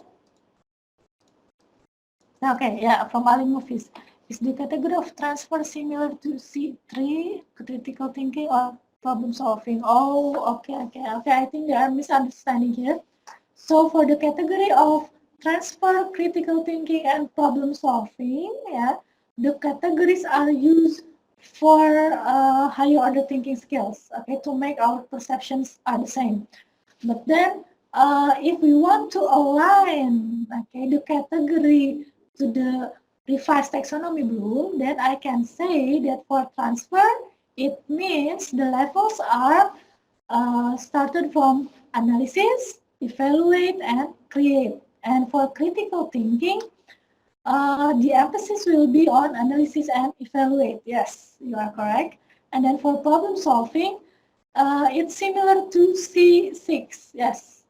Okay, yeah, from Ali Movies is the category of transfer similar to C3, critical thinking or problem solving. Oh, okay. I think there are misunderstanding here. So for the category of transfer, critical thinking, and problem solving, yeah, the categories are used for higher order thinking skills, okay, to make our perceptions are the same. But then, if we want to align, okay, the category to the revised taxonomy Bloom, then I can say that for transfer, it means the levels are started from analysis, evaluate, and create. And for critical thinking, the emphasis will be on analysis and evaluate. Yes, you are correct. And then for problem solving, it's similar to C6. Yes.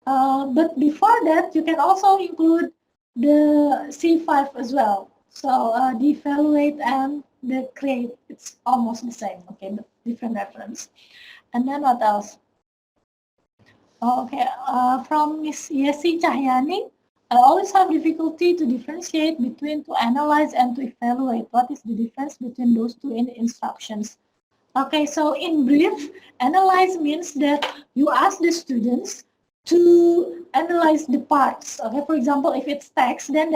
But before that, you can also include the C5 as well. So the evaluate and the create, it's almost the same. Okay, but different reference. And then what else? Okay, from Miss Yesi Cahyani, I always have difficulty to differentiate between to analyze and to evaluate. What is the difference between those two in instructions? Okay, so in brief, analyze means that you ask the students to analyze the parts. Okay, for example, if it's text, then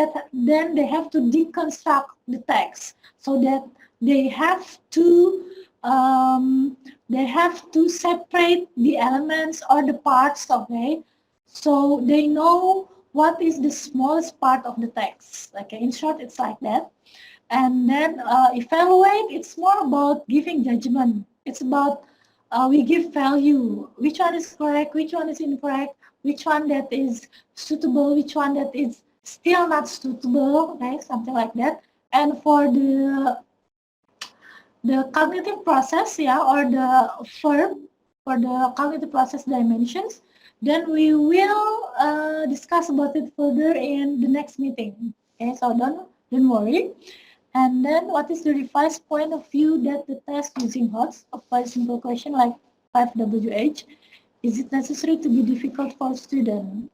they have to deconstruct the text so that they have to separate the elements or the parts. Okay, so they know what is the smallest part of the text. Okay, in short, it's like that. And then evaluate, it's more about giving judgment. It's about we give value, which one is correct, which one is incorrect, which one that is suitable, which one that is still not suitable, okay, something like that. And for the cognitive process, yeah, or the verb, for the cognitive process dimensions, then we will discuss about it further in the next meeting. Okay, so don't worry. And then what is the revised point of view that the test using HOTS, a quite simple question like 5WH, is it necessary to be difficult for student?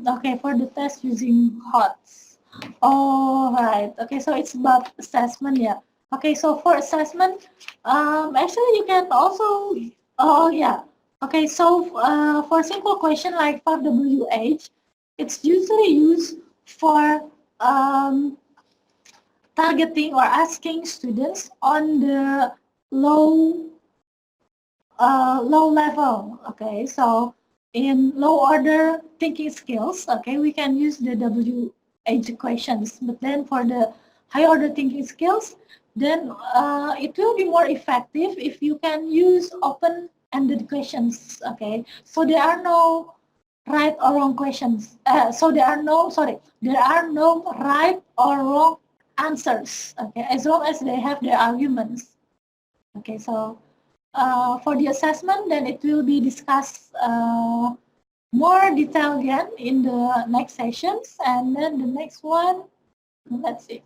Okay, for the test using HOTS. All right, okay, so it's about assessment, yeah. Okay, so for assessment, actually you can also, oh yeah. Okay, so for a simple question like 5WH, it's usually used for targeting or asking students on the low level. Okay, so in low order thinking skills, okay, we can use the WH questions. But then for the high order thinking skills, then it will be more effective if you can use open-ended questions. Okay, so there are no right or wrong questions. There are no right or wrong answers. Okay, as long as they have their arguments. Okay, so for the assessment, then it will be discussed more detail again in the next sessions. And then the next one, let's see.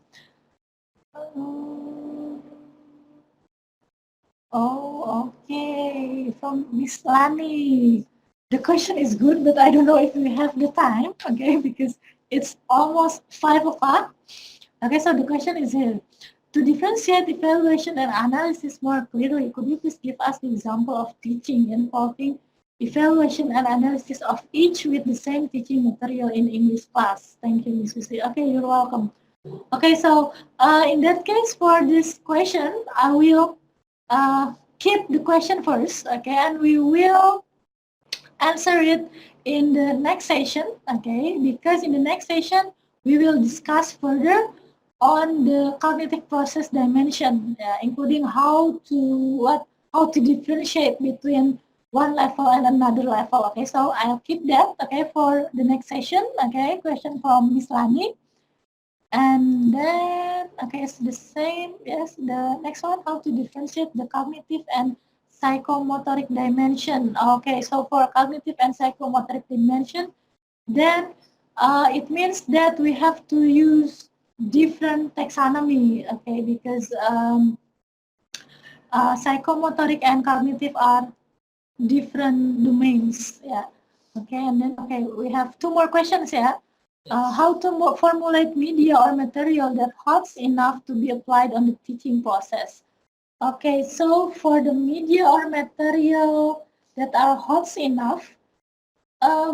Oh, okay, from Miss Lani. The question is good, but I don't know if we have the time, okay, because it's almost 5 o'clock. Okay, so the question is here. To differentiate evaluation and analysis more clearly, could you please give us the example of teaching involving evaluation and analysis of each with the same teaching material in English class? Thank you, Ms. Susi. Okay, you're welcome. Okay, so in that case, for this question, I will keep the question first, okay, and we will answer it in the next session, okay, because in the next session, we will discuss further on the cognitive process dimension, including how to differentiate between one level and another level. Okay, so I'll keep that, okay, for the next session. Okay, question from Miss Lani. And then, okay, it's the same. Yes, the next one, how to differentiate the cognitive and psychomotoric dimension. Okay, so for cognitive and psychomotoric dimension, then it means that we have to use different taxonomy, okay, because psychomotoric and cognitive are different domains, yeah. Okay, and then, okay, we have two more questions, yeah. How to formulate media or material that HOTS enough to be applied on the teaching process. Okay, so for the media or material that are HOTS enough,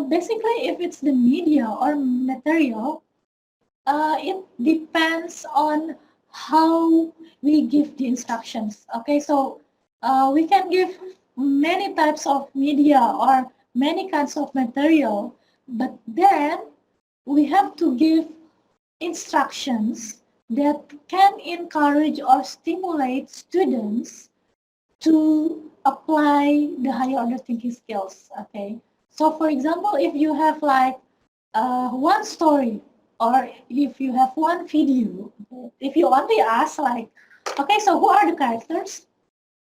basically if it's the media or material, it depends on how we give the instructions. Okay, so we can give many types of media or many kinds of material, but then we have to give instructions that can encourage or stimulate students to apply the higher order thinking skills. Okay, so for example, if you have like one story or if you have one video, if you only ask like, okay, so who are the characters,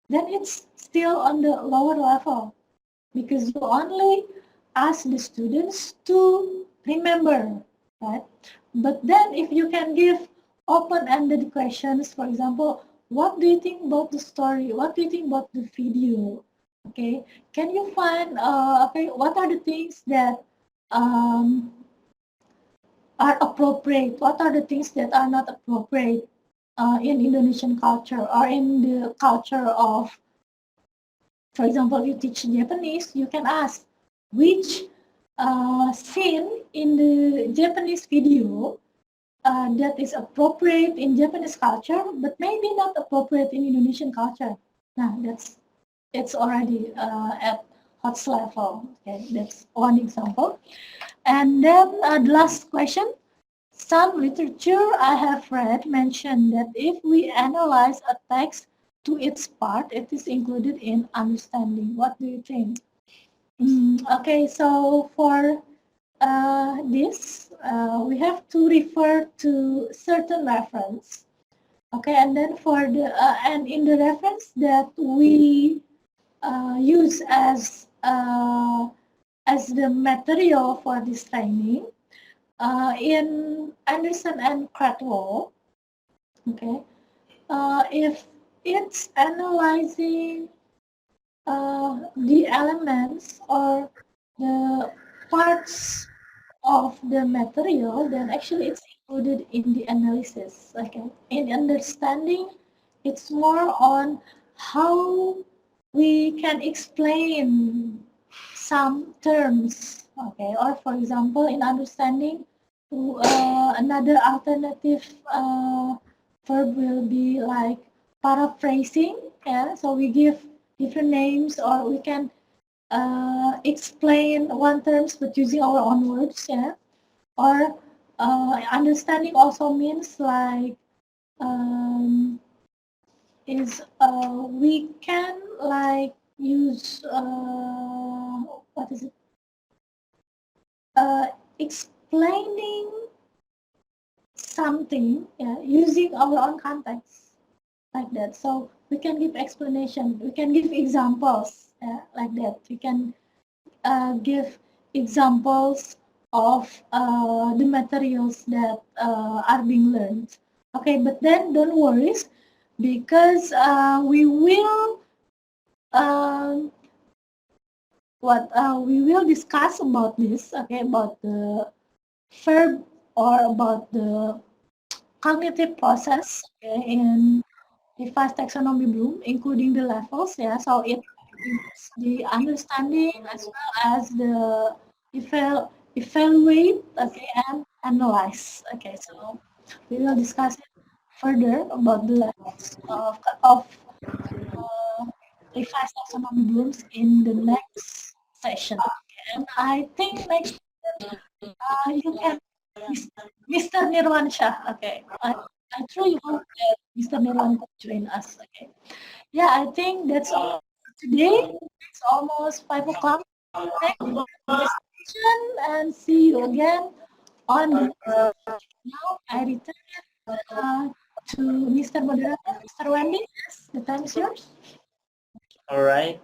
then it's still on the lower level because you only ask the students to remember, right? But then if you can give open-ended questions, for example, what do you think about the story? What do you think about the video? Okay, can you find, okay, what are the things that are appropriate? What are the things that are not appropriate in Indonesian culture or in the culture of, for example, if you teach Japanese, you can ask which scene in the Japanese video that is appropriate in Japanese culture, but maybe not appropriate in Indonesian culture. Now, it's already at HOTS level. Okay, that's one example. And then the last question. Some literature I have read mentioned that if we analyze a text to its part, it is included in understanding. What do you think? Okay, so for this, we have to refer to certain reference. Okay, and then for the and in the reference that we use as the material for this training, in Anderson and Cradwell, okay, if it's analyzing the elements or the parts of the material, then actually it's included in the analysis. Okay, in understanding, it's more on how we can explain some terms. Okay, or for example, in understanding, another alternative verb will be like paraphrasing. Yeah, so we give different names, or we can explain one terms but using our own words. Yeah, or understanding also means like we can like use what is it? Explaining something, yeah, using our own context, like that. So we can give explanation, we can give examples, like that. We can give examples of the materials that are being learned. Okay, but then don't worry, because we will um, we will discuss about this. Okay, about the verb or about the cognitive process, okay, in device taxonomy bloom, including the levels. Yeah, so it includes the understanding as well as the evaluate, okay, and analyze. Okay, so we will discuss it further about the levels of device taxonomy blooms in the next session. Okay, and I think next you can, Mr. Nirwansha. Okay, I truly hope that Mr. Nirwan could join us. Okay. Yeah, I think that's all today. It's almost 5 o'clock. Thank you for the session and see you again on the next session. Now I return it to Mr. Moderator, Mr. Wendy. Yes, the time is yours. All right,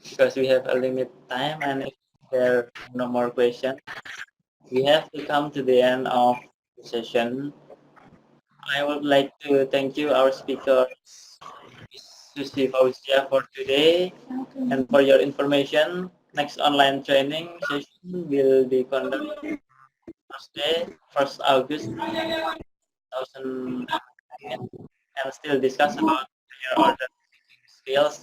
because we have a limit time and if there are no more questions, we have to come to the end of the session. I would like to thank you, our speaker, Susi Fauzia, for today. Okay. And for your information, next online training session will be conducted Thursday, 1st August 2018, and still discuss about your order skills.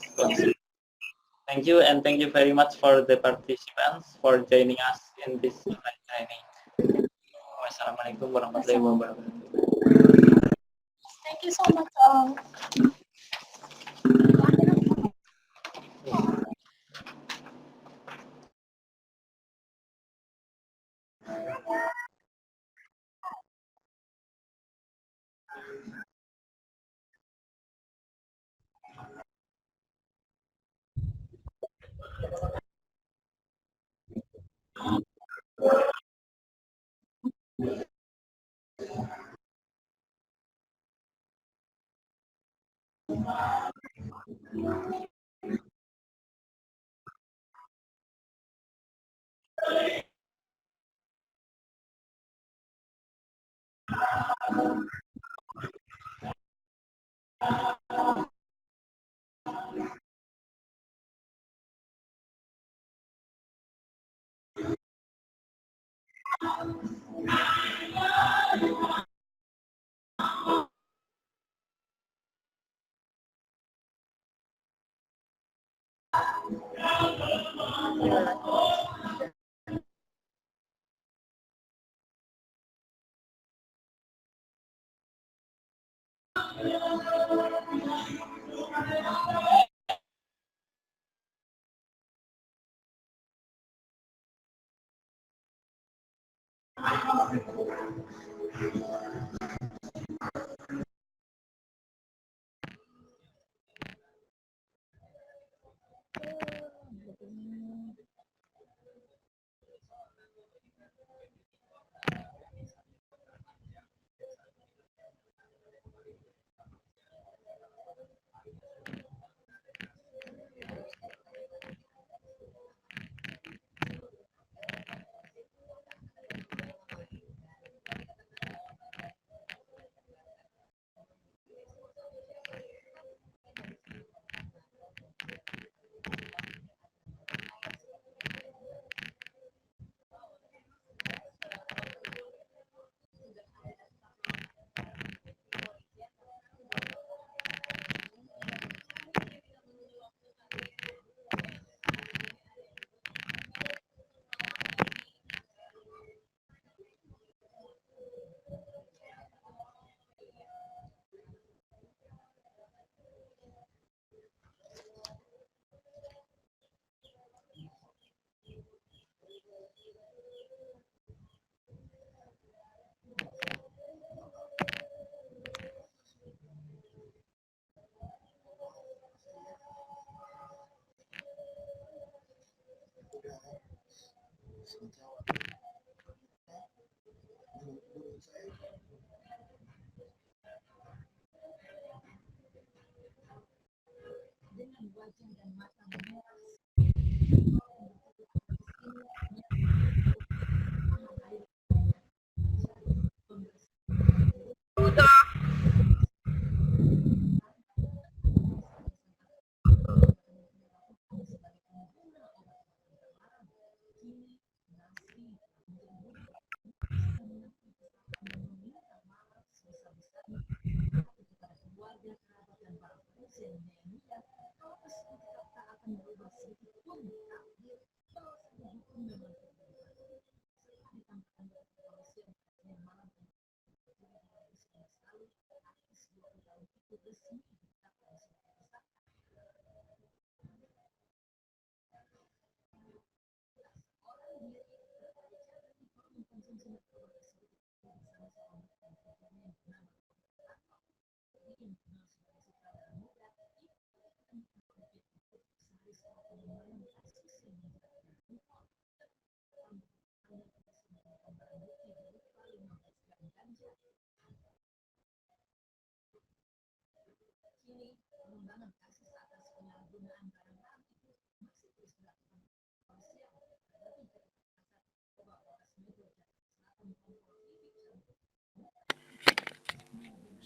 Thank you, and thank you very much for the participants for joining us in this online training. Wassalamualaikum warahmatullahi wabarakatuh. Thank you so much all.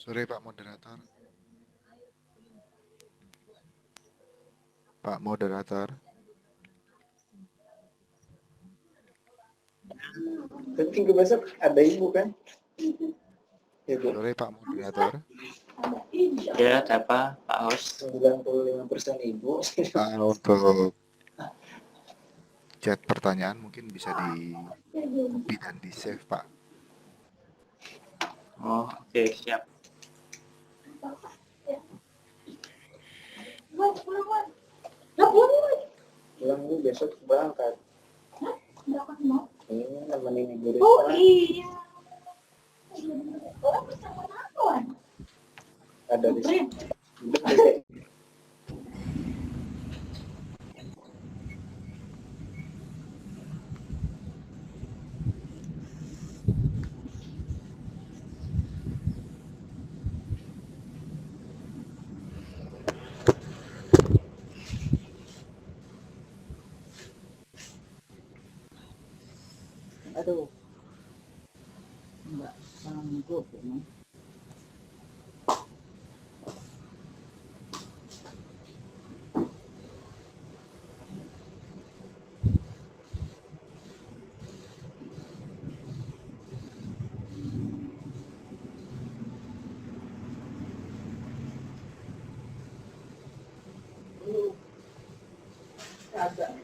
Sore Pak Moderator. Pak Moderator. Tapi minggu besok ada ibu kan? Ibu. Sore Pak Moderator. Ya, ada apa, Pak Host? 95% ibu. Untuk chat pertanyaan mungkin bisa di copy dan di save Pak. Oh, oke, siap. Pulang bu, besok berangkat. Ini nemenin ibu Risma. Oh iya. Orang bersama kawan. Ada di sini. Aduh. Enggak sanggup ini. Agak